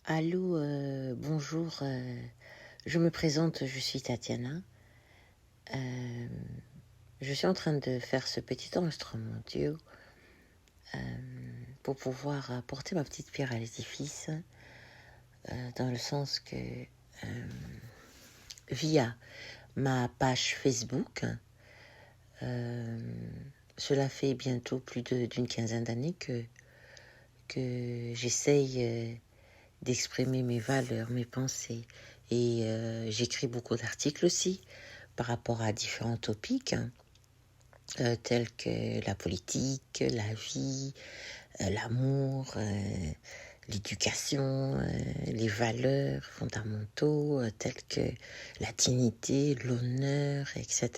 Allô, bonjour, je me présente, je suis Tatiana. Euh, je suis en train de faire ce petit enregistrement audio pour pouvoir apporter ma petite pierre à l'édifice, dans le sens que via ma page Facebook, cela fait bientôt plus d'une quinzaine d'années que j'essaye d'exprimer mes valeurs, mes pensées. Et j'écris beaucoup d'articles aussi par rapport à différents topics, tels que la politique, la vie, l'amour, l'éducation, les valeurs fondamentaux, tels que la dignité, l'honneur, etc.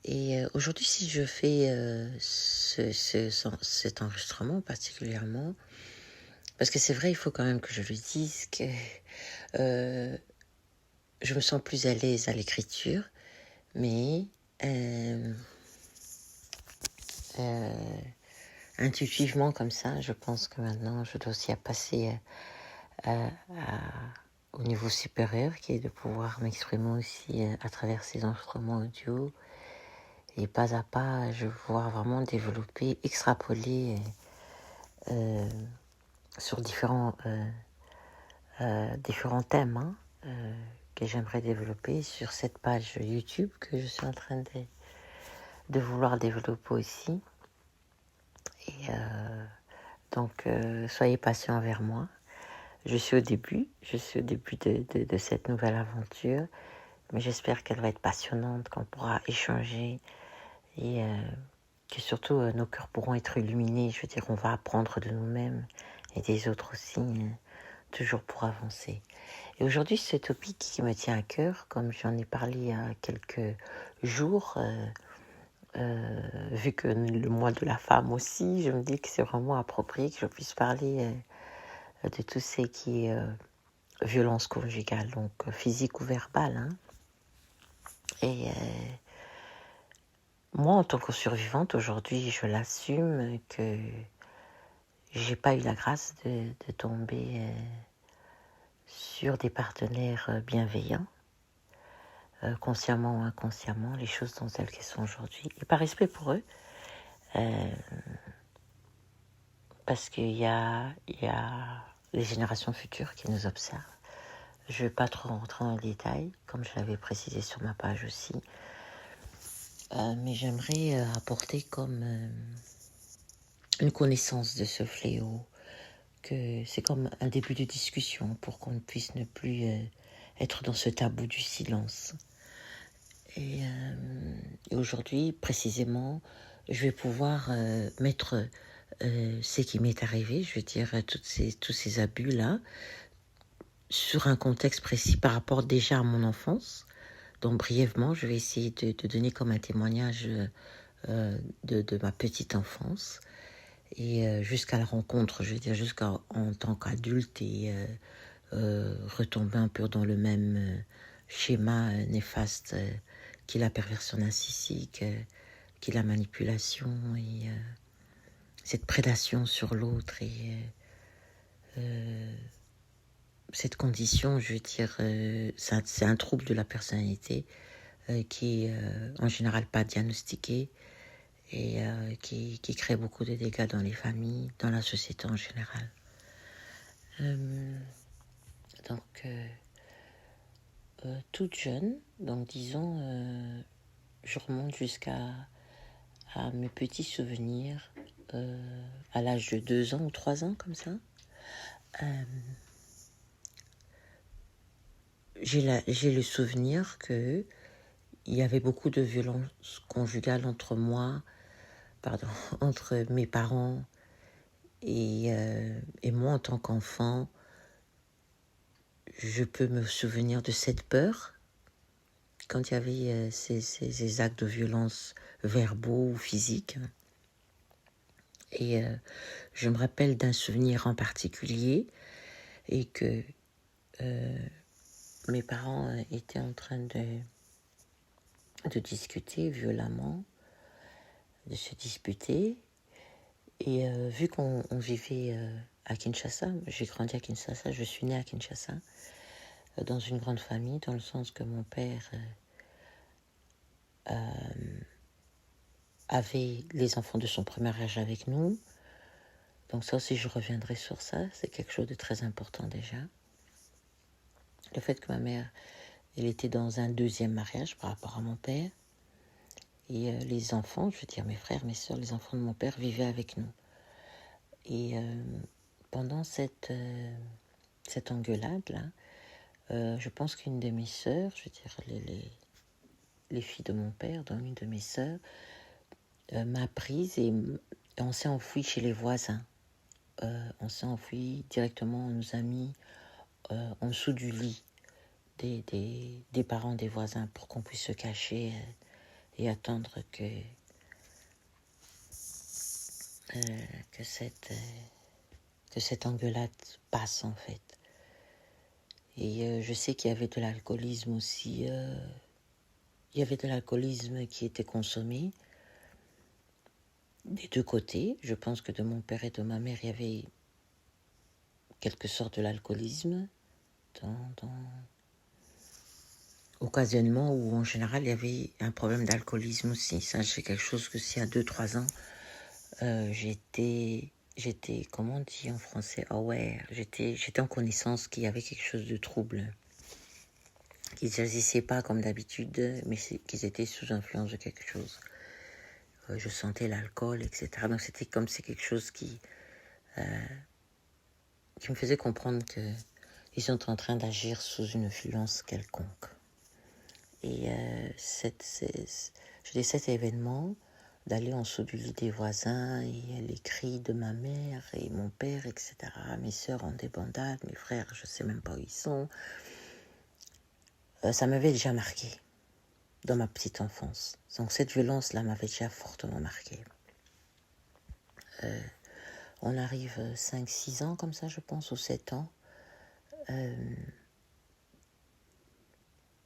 Et aujourd'hui, si je fais cet enregistrement particulièrement, parce que c'est vrai, il faut quand même que je le dise, que je me sens plus à l'aise à l'écriture, mais intuitivement comme ça, je pense que maintenant, je dois aussi passer au niveau supérieur, qui est de pouvoir m'exprimer aussi à travers ces instruments audio. Et pas à pas, je vais pouvoir vraiment développer, extrapoler sur différents thèmes, que j'aimerais développer sur cette page YouTube que je suis en train de vouloir développer aussi. Et donc, soyez patients envers moi. Je suis au début de cette nouvelle aventure, mais j'espère qu'elle va être passionnante, qu'on pourra échanger et que surtout nos cœurs pourront être illuminés. Je veux dire, on va apprendre de nous-mêmes et des autres aussi, toujours pour avancer. Et aujourd'hui, ce topic qui me tient à cœur, comme j'en ai parlé il y a quelques jours, vu que le mois de la femme aussi, je me dis que c'est vraiment approprié que je puisse parler de tout ce qui est violence conjugale, donc physique ou verbale. Et moi, en tant que survivante, aujourd'hui, je l'assume que j'ai pas eu la grâce de tomber sur des partenaires bienveillants, consciemment ou inconsciemment, les choses sont telles qu'elles sont aujourd'hui. Et par respect pour eux, parce qu'il y a les générations futures qui nous observent. Je ne vais pas trop rentrer dans les détails, comme je l'avais précisé sur ma page aussi. Mais j'aimerais apporter comme une connaissance de ce fléau, que c'est comme un début de discussion pour qu'on puisse ne plus être dans ce tabou du silence. Et aujourd'hui, précisément, je vais pouvoir mettre ce qui m'est arrivé, je veux dire, tous ces abus-là, sur un contexte précis par rapport déjà à mon enfance. Donc brièvement, je vais essayer de donner comme un témoignage de ma petite enfance et jusqu'à la rencontre, je veux dire jusqu'en tant qu'adulte et retomber un peu dans le même schéma néfaste qui est la perversion narcissique, qui est la manipulation et cette prédation sur l'autre et cette condition, je veux dire, c'est un trouble de la personnalité qui est en général pas diagnostiqué et qui crée beaucoup de dégâts dans les familles, dans la société en général. Donc, toute jeune, donc disons, je remonte jusqu'à mes petits souvenirs, à l'âge de 2 ans ou 3 ans, comme ça. J'ai le souvenir que il y avait beaucoup de violence conjugale entre mes parents et moi en tant qu'enfant. Je peux me souvenir de cette peur quand il y avait ces actes de violence verbaux ou physiques. Et je me rappelle d'un souvenir en particulier et que mes parents étaient en train de discuter violemment, de se disputer. Et vu qu'on vivait à Kinshasa. J'ai grandi à Kinshasa, je suis née à Kinshasa, dans une grande famille, dans le sens que mon père avait les enfants de son premier âge avec nous. Donc ça aussi, je reviendrai sur ça. C'est quelque chose de très important déjà. Le fait que ma mère, elle était dans un deuxième mariage par rapport à mon père. Et les enfants, je veux dire mes frères, mes sœurs, les enfants de mon père vivaient avec nous. Et pendant cette engueulade-là, je pense qu'une de mes sœurs, je veux dire les filles de mon père, dont une de mes sœurs, m'a prise et on s'est enfoui chez les voisins. On s'est enfui directement, on nous a mis en dessous du lit des parents des voisins pour qu'on puisse se cacher et attendre que cette engueulade passe en fait. Et je sais qu'il y avait de l'alcoolisme aussi. Il y avait de l'alcoolisme qui était consommé des deux côtés. Je pense que de mon père et de ma mère, il y avait quelque sorte de l'alcoolisme occasionnellement, ou en général, il y avait un problème d'alcoolisme aussi. Ça, c'est quelque chose que si à 2-3 ans, j'étais, comment on dit en français, aware, j'étais en connaissance qu'il y avait quelque chose de trouble, qu'ils n'agissaient pas comme d'habitude, mais qu'ils étaient sous influence de quelque chose. Je sentais l'alcool, etc. Donc c'était comme c'est quelque chose qui me faisait comprendre qu'ils sont en train d'agir sous une influence quelconque. Et cet événement, d'aller en dessous du lit des voisins, et les cris de ma mère et mon père, etc. Mes sœurs en débandade, mes frères, je ne sais même pas où ils sont. Ça m'avait déjà marqué dans ma petite enfance. Donc cette violence-là m'avait déjà fortement marqué. On arrive 5-6 ans comme ça, je pense, ou 7 ans.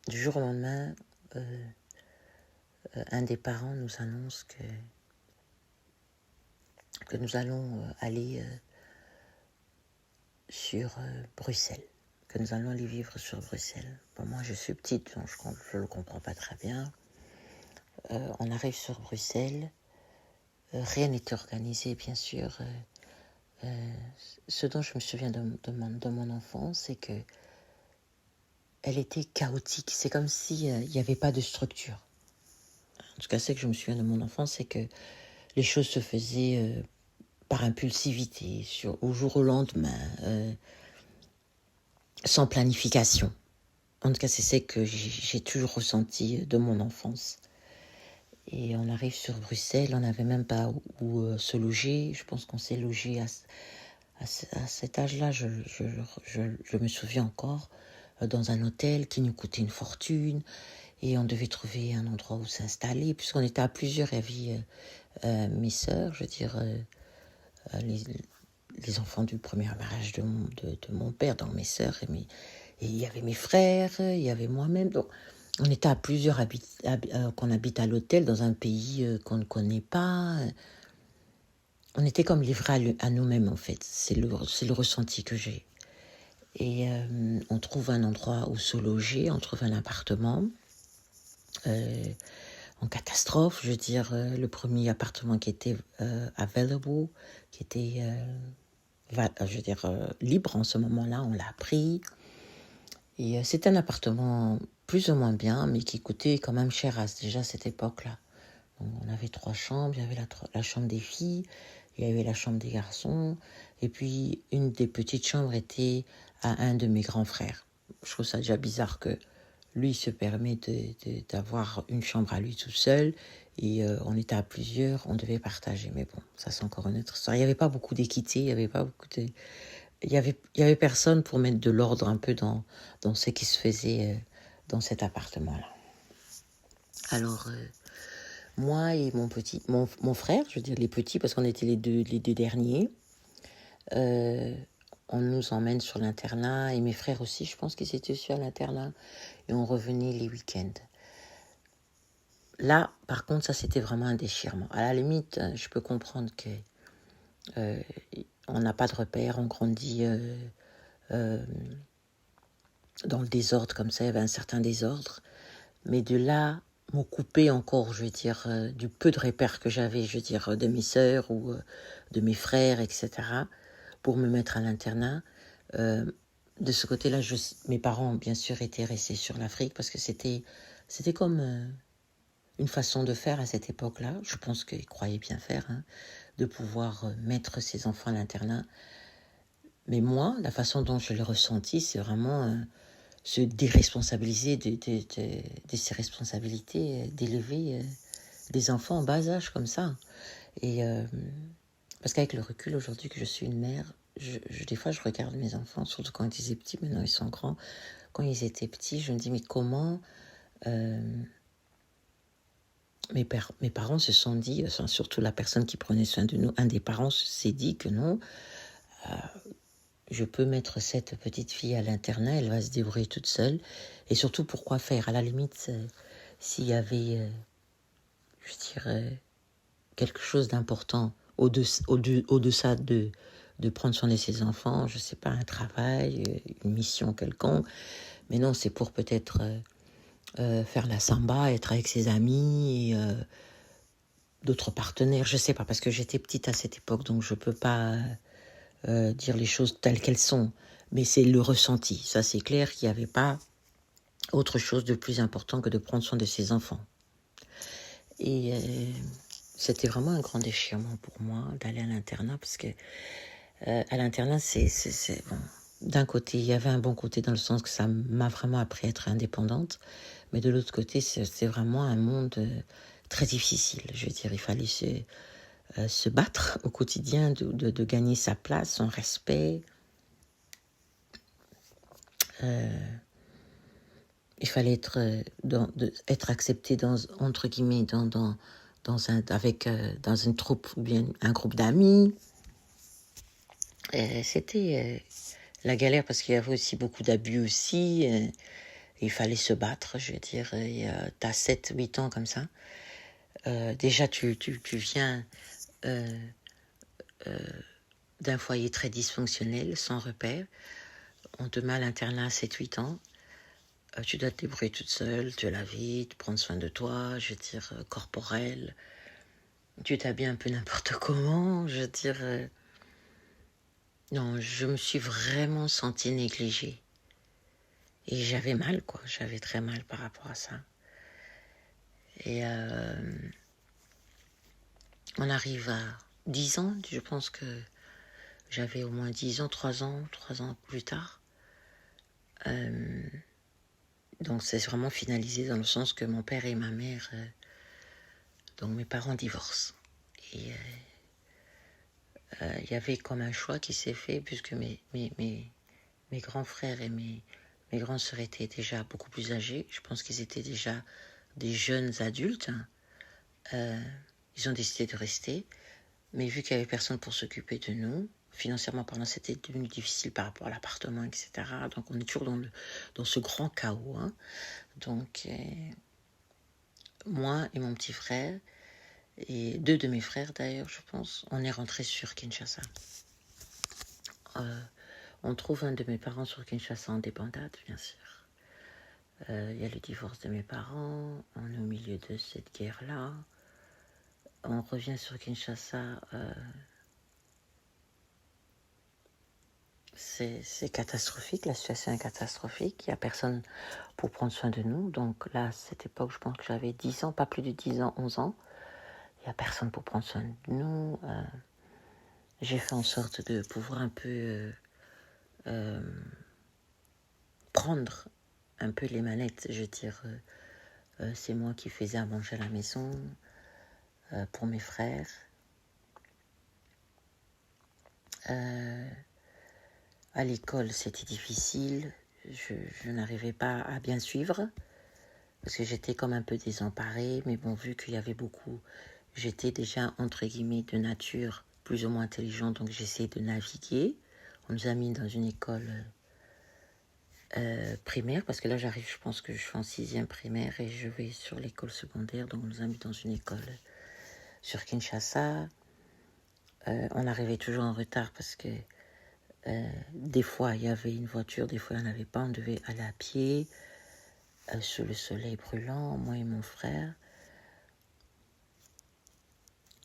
Du jour au lendemain, un des parents nous annonce que nous allons aller sur Bruxelles, que nous allons aller vivre sur Bruxelles. Bon, moi, je suis petite, donc je ne le comprends pas très bien. On arrive sur Bruxelles. Rien n'était organisé, bien sûr. Ce dont je me souviens de mon enfance, c'est que elle était chaotique. C'est comme s'il n'y avait pas de structure. En tout cas, c'est que je me souviens de mon enfance, c'est que les choses se faisaient par impulsivité, au jour au lendemain, sans planification. En tout cas, c'est ce que j'ai toujours ressenti de mon enfance. Et on arrive sur Bruxelles, on n'avait même pas où se loger. Je pense qu'on s'est logé à cet âge-là, je me souviens encore, dans un hôtel qui nous coûtait une fortune. Et on devait trouver un endroit où s'installer, puisqu'on était à plusieurs. Il y avait mes sœurs, je veux dire, les enfants du premier mariage de mon père, donc mes sœurs, et il y avait mes frères, il y avait moi-même. Donc, on était à plusieurs qu'on habite à l'hôtel dans un pays qu'on ne connaît pas. On était comme livrés à nous-mêmes, en fait. C'est le ressenti que j'ai. Et on trouve un endroit où se loger, on trouve un appartement en catastrophe. Je veux dire, le premier appartement qui était available, qui était libre en ce moment-là, on l'a pris. Et c'était un appartement plus ou moins bien, mais qui coûtait quand même cher déjà à cette époque-là. Donc, on avait 3 chambres, il y avait la chambre des filles, il y avait la chambre des garçons, et puis une des petites chambres était à un de mes grands frères. Je trouve ça déjà bizarre que lui se permet d'avoir une chambre à lui tout seul, et on était à plusieurs, on devait partager. Mais bon, ça c'est encore une autre histoire. Il n'y avait pas beaucoup d'équité, il n'y avait pas beaucoup de... Il y avait personne pour mettre de l'ordre un peu dans ce qui se faisait dans cet appartement-là. Alors, moi et mon frère, je veux dire les petits, parce qu'on était les deux derniers, on nous emmène sur l'internat, et mes frères aussi, je pense qu'ils étaient sur l'internat, et on revenait les week-ends. Là, par contre, ça c'était vraiment un déchirement. À la limite, je peux comprendre que on n'a pas de repères, on grandit dans le désordre comme ça, il y avait un certain désordre. Mais de là, me couper encore, je veux dire, du peu de repères que j'avais, je veux dire, de mes sœurs ou de mes frères, etc., pour me mettre à l'internat. De ce côté-là, mes parents, bien sûr, étaient restés sur l'Afrique parce que c'était comme une façon de faire à cette époque-là. Je pense qu'ils croyaient bien faire, hein, de pouvoir mettre ses enfants à l'internat. Mais moi, la façon dont je l'ai ressenti, c'est vraiment se déresponsabiliser de ses responsabilités, d'élever des enfants en bas âge comme ça. Et parce qu'avec le recul aujourd'hui que je suis une mère, des fois je regarde mes enfants, surtout quand ils étaient petits, maintenant ils sont grands. Quand ils étaient petits, je me dis mais comment mes parents se sont dit, enfin, surtout la personne qui prenait soin de nous, un des parents s'est dit que non, je peux mettre cette petite fille à l'internat, elle va se débrouiller toute seule. Et surtout, pourquoi faire? À la limite, s'il y avait, je dirais, quelque chose d'important au-deçà de prendre soin de ses enfants, je ne sais pas, un travail, une mission quelconque. Mais non, c'est pour peut-être faire la samba, être avec ses amis, et, d'autres partenaires, je ne sais pas, parce que j'étais petite à cette époque, donc je ne peux pas dire les choses telles qu'elles sont. Mais c'est le ressenti. Ça, c'est clair qu'il n'y avait pas autre chose de plus important que de prendre soin de ses enfants. Et c'était vraiment un grand déchirement pour moi d'aller à l'internat, parce que à l'internat, c'est bon. D'un côté, il y avait un bon côté dans le sens que ça m'a vraiment appris à être indépendante, mais de l'autre côté, c'est vraiment un monde très difficile. Je veux dire, il fallait se battre au quotidien, de gagner sa place, son respect. Il fallait être accepté entre guillemets dans une troupe ou bien un groupe d'amis. C'était la galère parce qu'il y avait aussi beaucoup d'abus aussi. Il fallait se battre, je veux dire. T'as 7-8 ans comme ça. Déjà, tu viens d'un foyer très dysfonctionnel, sans repère. On te met à l'internat à 7-8 ans. Tu dois te débrouiller toute seule, te laver, te prendre soin de toi, je veux dire, corporel. Tu t'habilles un peu n'importe comment, je veux dire. Non, je me suis vraiment sentie négligée. Et j'avais mal, quoi. J'avais très mal par rapport à ça. Et on arrive à 10 ans, je pense que j'avais au moins 10 ans, 3 ans plus tard. Donc c'est vraiment finalisé dans le sens que mon père et ma mère, donc mes parents divorcent. Et il y avait comme un choix qui s'est fait puisque mes grands frères et mes grandes sœurs étaient déjà beaucoup plus âgés. Je pense qu'ils étaient déjà des jeunes adultes. Ils ont décidé de rester. Mais vu qu'il n'y avait personne pour s'occuper de nous, financièrement parlant, c'était devenu difficile par rapport à l'appartement, etc. Donc on est toujours dans ce grand chaos. Hein. Donc moi et mon petit frère, et 2 de mes frères d'ailleurs, je pense, on est rentrés sur Kinshasa. On trouve un de mes parents sur Kinshasa en débandade, bien sûr. Il y a le divorce de mes parents, on est au milieu de cette guerre-là. On revient sur Kinshasa, c'est catastrophique, la situation est catastrophique, il n'y a personne pour prendre soin de nous. Donc là, à cette époque, je pense que j'avais 10 ans, pas plus de 10 ans, 11 ans. Il n'y a personne pour prendre soin de nous. J'ai fait en sorte de pouvoir un peu prendre un peu les manettes. Je veux dire, c'est moi qui faisais à manger à la maison pour mes frères. À l'école, c'était difficile. Je n'arrivais pas à bien suivre parce que j'étais comme un peu désemparée. Mais bon, vu qu'il y avait beaucoup, j'étais déjà, entre guillemets, de nature plus ou moins intelligente. Donc, j'essayais de naviguer. On nous a mis dans une école primaire parce que là, j'arrive, je pense que je suis en 6e primaire et je vais sur l'école secondaire. Donc, on nous a mis dans une école sur Kinshasa. On arrivait toujours en retard parce que des fois, il y avait une voiture, des fois, il n'y en avait pas. On devait aller à pied, sous le soleil brûlant, moi et mon frère.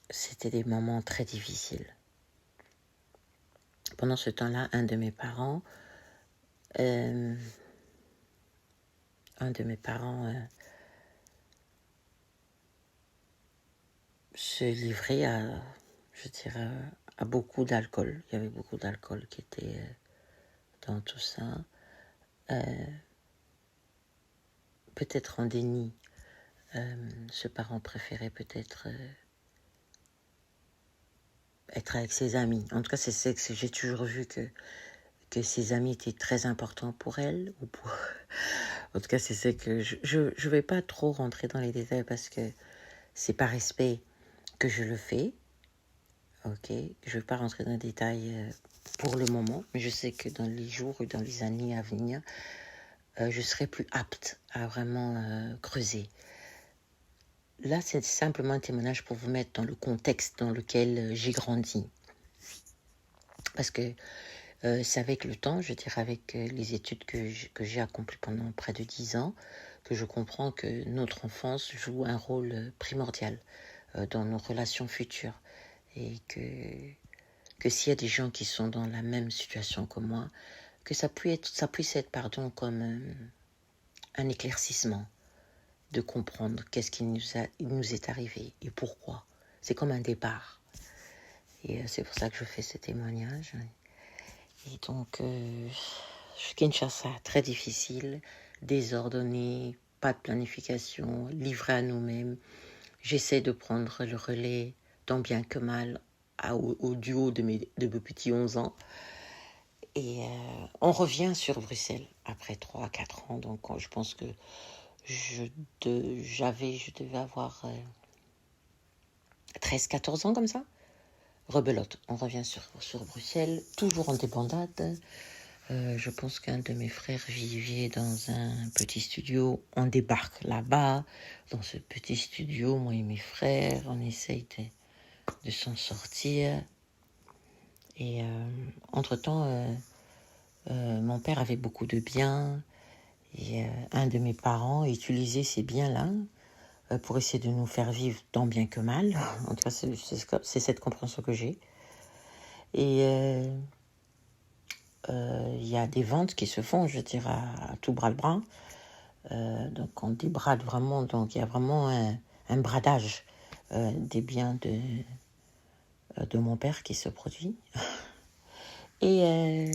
C'était des moments très difficiles. Pendant ce temps-là, un de mes parents se livrait je dirais, à beaucoup d'alcool. Il y avait beaucoup d'alcool qui était dans tout ça. Peut-être en déni. Ce parent préférait peut-être être avec ses amis. En tout cas, j'ai toujours vu que ses amis étaient très importants pour elle. En tout cas, c'est ce que je vais pas trop rentrer dans les détails parce que c'est par respect que je le fais. Ok, je vais pas rentrer dans les détails pour le moment, mais je sais que dans les jours ou dans les années à venir, je serai plus apte à vraiment creuser. Là, c'est simplement un témoignage pour vous mettre dans le contexte dans lequel j'ai grandi. Parce que c'est avec le temps, je dirais avec les études que j'ai accomplies pendant près de 10 ans, que je comprends que notre enfance joue un rôle primordial dans nos relations futures. Et que s'il y a des gens qui sont dans la même situation que moi, que ça puisse être comme un éclaircissement de comprendre qu'est-ce qui nous est arrivé et pourquoi. C'est comme un départ. Et c'est pour ça que je fais ce témoignage. Et donc, Kinshasa, très difficile, désordonné, pas de planification, livré à nous-mêmes. J'essaie de prendre le relais, tant bien que mal, au duo de mes petits 11 ans. Et on revient sur Bruxelles après 3-4 ans. Donc, je pense que je devais avoir 13-14 ans comme ça. Rebelote, on revient sur Bruxelles, toujours en débandade. Je pense qu'un de mes frères vivait dans un petit studio. On débarque là-bas, dans ce petit studio, moi et mes frères. On essaye de s'en sortir. Et entre-temps, mon père avait beaucoup de biens. Et un de mes parents utilisait ces biens-là pour essayer de nous faire vivre tant bien que mal. En tout cas, c'est cette compréhension que j'ai. Et il y a des ventes qui se font, je dirais, à tout bras-le-bras. Donc on débrade vraiment, donc il y a vraiment un bradage des biens de mon père qui se produit. Et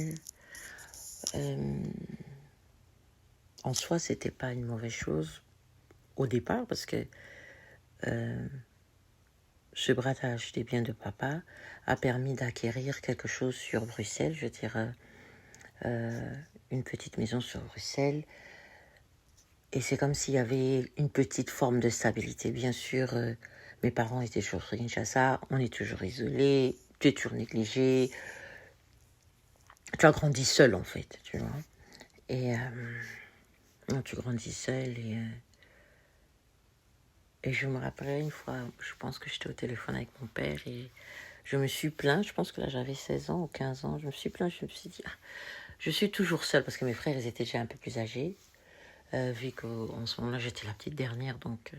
en soi, c'était pas une mauvaise chose au départ parce que ce bradage des biens de papa a permis d'acquérir quelque chose sur Bruxelles, je dirais une petite maison sur Bruxelles. Et c'est comme s'il y avait une petite forme de stabilité. Bien sûr, mes parents étaient toujours sur Kinshasa, on est toujours isolé, tu es toujours négligé. Tu as grandi seul en fait, tu vois. Et tu grandis seul et je me rappelais une fois, je pense que j'étais au téléphone avec mon père et je me suis plaint, je pense que là j'avais 16 ans ou 15 ans, je me suis plaint, je me suis dit, je suis toujours seule parce que mes frères ils étaient déjà un peu plus âgés, vu qu'en ce moment-là j'étais la petite dernière, donc...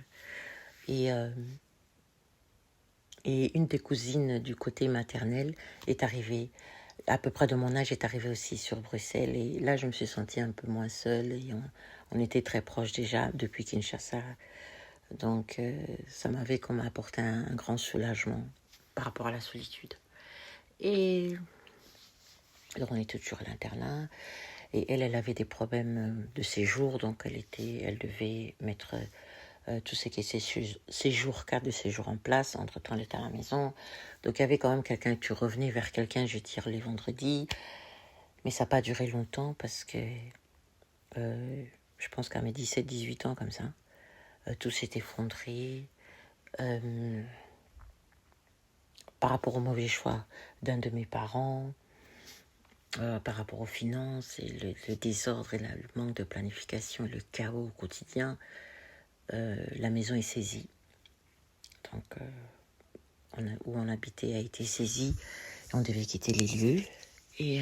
Et une des cousines du côté maternel est arrivée, à peu près de mon âge, est arrivée aussi sur Bruxelles. Et là, je me suis sentie un peu moins seule. Et on était très proches déjà depuis Kinshasa. Donc, ça m'avait comme apporté un grand soulagement par rapport à la solitude. Et alors, on était toujours à l'internat. Et elle avait des problèmes de séjour. Donc, elle devait mettre... tout ce qui est séjour, carte de séjour en place. Entre-temps, elle était à la maison. Donc, il y avait quand même quelqu'un, tu revenais vers quelqu'un, je tire les vendredis. Mais ça n'a pas duré longtemps parce que je pense qu'à mes 17-18 ans, comme ça, tout s'est effondré. Par rapport au mauvais choix d'un de mes parents, par rapport aux finances et le désordre et le manque de planification et le chaos au quotidien, la maison est saisie. Donc, où on habitait a été saisi. Et on devait quitter les lieux. Et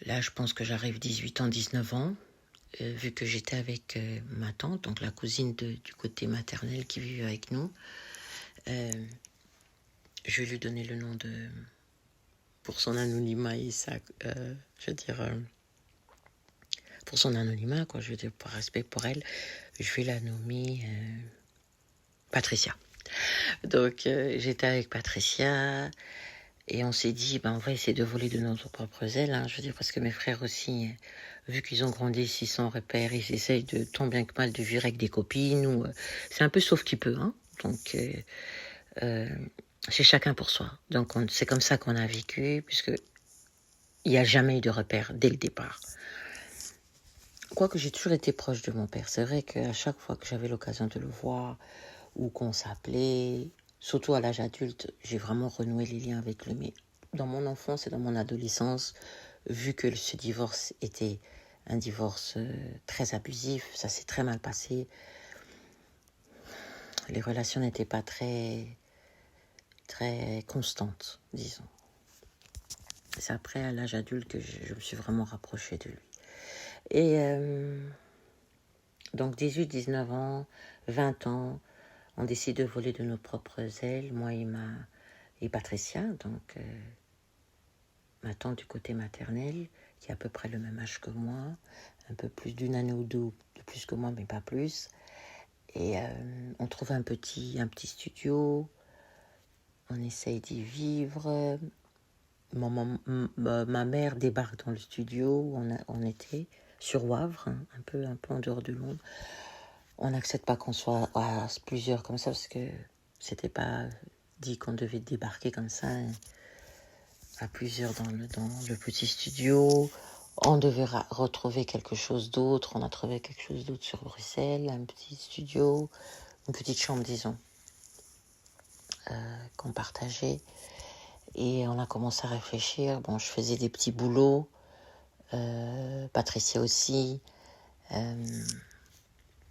là, je pense que j'arrive 18 ans, 19 ans. Vu que j'étais avec ma tante, donc la cousine du côté maternel qui vivait avec nous, je lui donnais le nom pour son anonymat et ça, pour son anonymat, quoi, je veux dire, par respect pour elle, je vais la nommer Patricia. Donc j'étais avec Patricia et on s'est dit, on va essayer de voler de notre propres ailes, je veux dire, parce que mes frères aussi, vu qu'ils ont grandi ici sans repère, ils essayent de tant bien que mal de vivre avec des copines, ou c'est un peu sauf qui peut, donc c'est chacun pour soi. Donc c'est comme ça qu'on a vécu, puisque il n'y a jamais eu de repère dès le départ. Quoique j'ai toujours été proche de mon père, c'est vrai qu'à chaque fois que j'avais l'occasion de le voir, ou qu'on s'appelait, surtout à l'âge adulte, j'ai vraiment renoué les liens avec lui. Mais dans mon enfance et dans mon adolescence, vu que ce divorce était un divorce très abusif, ça s'est très mal passé. Les relations n'étaient pas très constantes, disons. C'est après, à l'âge adulte, que je me suis vraiment rapprochée de lui. Et donc 18, 19 ans, 20 ans, on décide de voler de nos propres ailes, moi et Patricia, donc ma tante du côté maternel, qui a à peu près le même âge que moi, un peu plus d'une année ou deux de plus que moi, mais pas plus. Et on trouve un petit studio, on essaye d'y vivre. Ma mère débarque dans le studio où on était, sur Wavre, un peu en dehors de Londres. On n'accepte pas qu'on soit à plusieurs comme ça, parce que c'était pas dit qu'on devait débarquer comme ça, à plusieurs dans le petit studio. On devait retrouver quelque chose d'autre. On a trouvé quelque chose d'autre sur Bruxelles, un petit studio, une petite chambre, disons, qu'on partageait. Et on a commencé à réfléchir. Bon, je faisais des petits boulots, Patricia aussi. Elle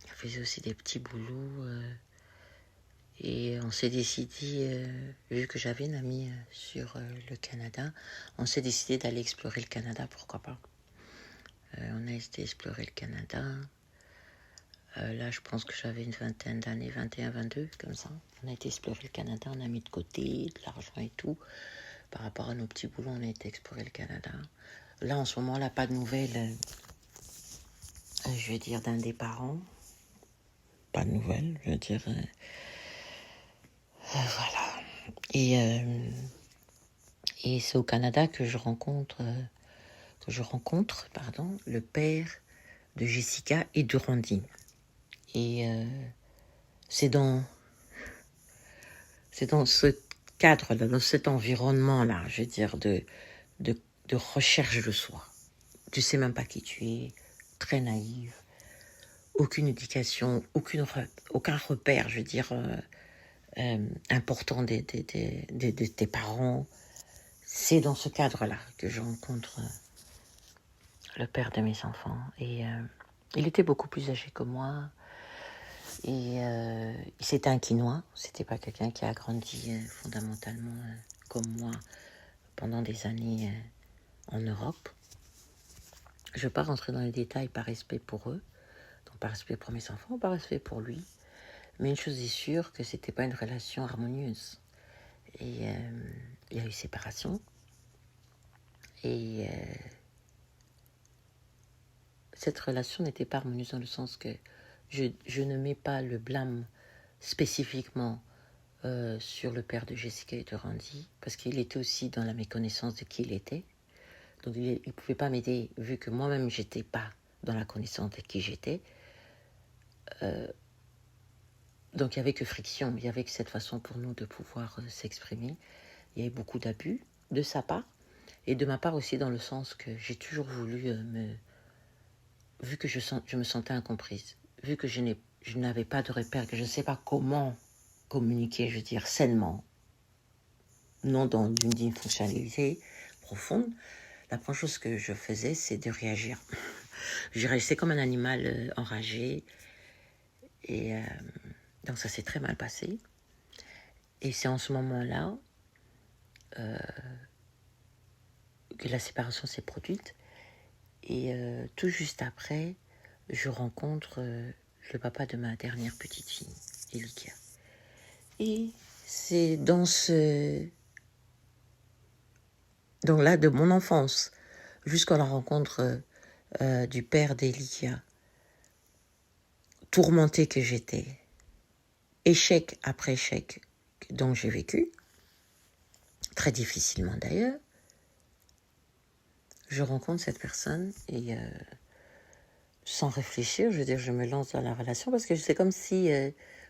faisait aussi des petits boulots. Et on s'est décidé, vu que j'avais une amie sur le Canada, on s'est décidé d'aller explorer le Canada, pourquoi pas. On a été explorer le Canada. Là, je pense que j'avais une vingtaine d'années, 21, 22, comme ça. On a été explorer le Canada, on a mis de côté de l'argent et tout. Par rapport à nos petits boulots, on a été explorer le Canada. Là, en ce moment-là, pas de nouvelles, je veux dire, d'un des parents. Pas de nouvelles, je veux dire. Voilà. Et c'est au Canada que je rencontre, le père de Jessica et de Randy. Et c'est dans ce cadre-là, dans cet environnement-là, je veux dire, de recherche de soi. Tu sais même pas qui tu es, très naïve, aucune éducation, aucun repère, je veux dire, important de tes parents. C'est dans ce cadre-là que je rencontre le père de mes enfants. Et il était beaucoup plus âgé que moi. Et c'était un Quinois. C'était pas quelqu'un qui a grandi fondamentalement comme moi pendant des années en Europe. Je ne vais pas rentrer dans les détails par respect pour eux, donc par respect pour mes enfants, par respect pour lui. Mais une chose est sûre, que c'était pas une relation harmonieuse. Et il y a eu séparation. Et cette relation n'était pas harmonieuse dans le sens que je ne mets pas le blâme spécifiquement sur le père de Jessica et de Randy, parce qu'il était aussi dans la méconnaissance de qui il était. Donc il ne pouvait pas m'aider, vu que moi-même, je n'étais pas dans la connaissance de qui j'étais. Donc il n'y avait que friction, il n'y avait que cette façon pour nous de pouvoir s'exprimer. Il y avait beaucoup d'abus de sa part, et de ma part aussi, dans le sens que j'ai toujours voulu vu que je me sentais incomprise, vu que je n'avais pas de repère, que je ne sais pas comment communiquer, je veux dire, sainement, non dans une fonctionnalité profonde, la première chose que je faisais, c'est de réagir. Je réagissais comme un animal enragé, et Donc ça s'est très mal passé. Et c'est en ce moment-là que la séparation s'est produite. Et tout juste après, je rencontre le papa de ma dernière petite fille, Elika. Et c'est donc là, de mon enfance, jusqu'à la rencontre du père d'Elika, tourmentée que j'étais, échec après échec dont j'ai vécu, très difficilement d'ailleurs, je rencontre cette personne et sans réfléchir, je veux dire, je me lance dans la relation parce que c'est comme si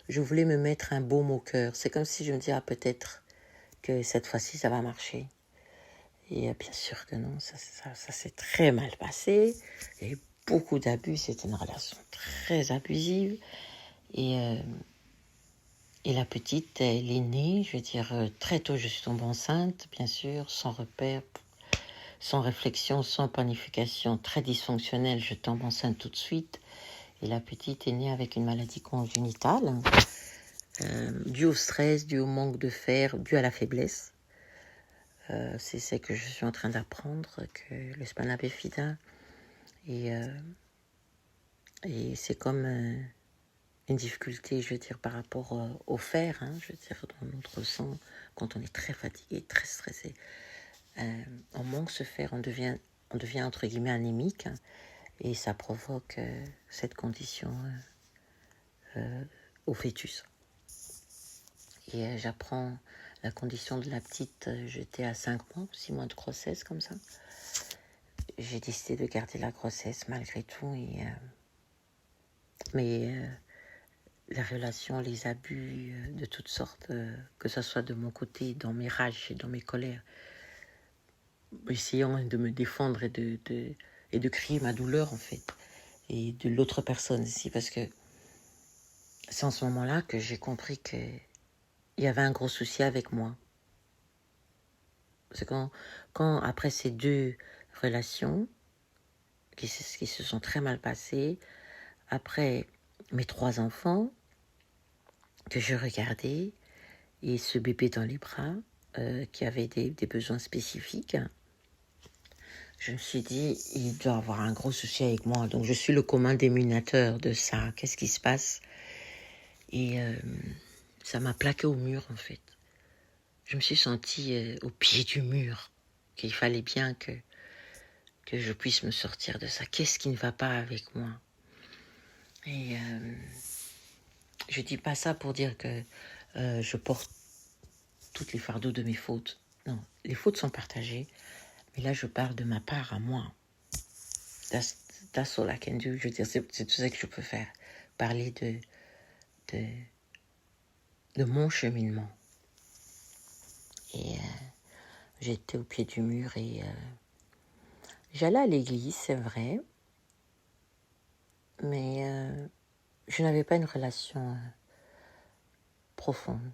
je voulais me mettre un baume au cœur. C'est comme si je me disais, peut-être que cette fois-ci, ça va marcher. Et bien sûr que non, ça s'est très mal passé. Il y a eu beaucoup d'abus, c'était une relation très abusive. Et la petite, elle est née, je veux dire, très tôt, je suis tombée enceinte, bien sûr, sans repère, sans réflexion, sans planification, très dysfonctionnelle. Je tombe enceinte tout de suite. Et la petite est née avec une maladie congénitale, due au stress, due au manque de fer, due à la faiblesse. C'est ce que je suis en train d'apprendre, que le spina bifida. Et c'est comme une difficulté, je veux dire, par rapport au fer, je veux dire, dans notre sang, quand on est très fatigué, très stressé. On manque ce fer, on devient entre guillemets anémique, et ça provoque cette condition au fœtus. Et j'apprends la condition de la petite, j'étais à 5 mois, 6 mois de grossesse, comme ça. J'ai décidé de garder la grossesse malgré tout. Mais la relation, les abus de toutes sortes, que ce soit de mon côté, dans mes rages et dans mes colères, essayant de me défendre et de crier ma douleur, en fait, et de l'autre personne aussi, parce que c'est en ce moment-là que j'ai compris qu'il y avait un gros souci avec moi. C'est quand après ces 2 relations qui se sont très mal passées, après mes 3 enfants que je regardais et ce bébé dans les bras qui avait des besoins spécifiques, je me suis dit, il doit avoir un gros souci avec moi. Donc je suis le commun dénominateur de ça. Qu'est-ce qui se passe? Et ça m'a plaqué au mur, en fait. Je me suis sentie au pied du mur, qu'il fallait bien que je puisse me sortir de ça. Qu'est-ce qui ne va pas avec moi? Et je dis pas ça pour dire que je porte toutes les fardeaux de mes fautes. Non, les fautes sont partagées, mais là je parle de ma part à moi. That's all I can do. Je veux dire, c'est tout ça que je peux faire. Parler de mon cheminement. Et j'étais au pied du mur et j'allais à l'église, c'est vrai, mais je n'avais pas une relation profonde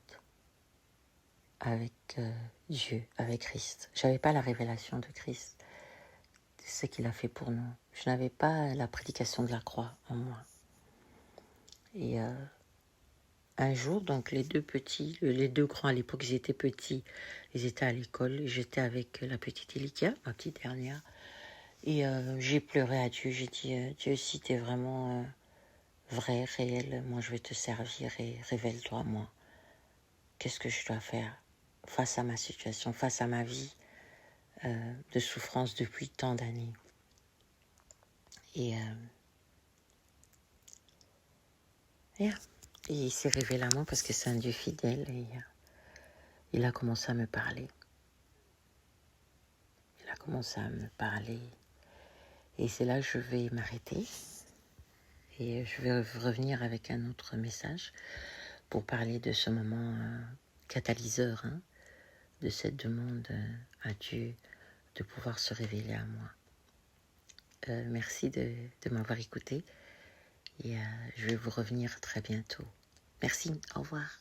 avec Dieu, avec Christ. Je n'avais pas la révélation de Christ, ce qu'il a fait pour nous. Je n'avais pas la prédication de la croix en moi. Et un jour, donc les 2 petits, les 2 grands à l'époque, ils étaient petits, ils étaient à l'école. J'étais avec la petite Elika, ma petite dernière. Et j'ai pleuré à Dieu. J'ai dit, Dieu, si tu es vraiment vrai, réel, moi je vais te servir et révèle-toi à moi. Qu'est-ce que je dois faire face à ma situation, face à ma vie de souffrance depuis tant d'années. Et il s'est révélé à moi parce que c'est un Dieu fidèle et il a commencé à me parler. Il a commencé à me parler et c'est là que je vais m'arrêter et je vais revenir avec un autre message pour parler de ce moment catalyseur, de cette demande à Dieu de pouvoir se révéler à moi. Merci de m'avoir écouté et je vais vous revenir très bientôt. Merci, au revoir.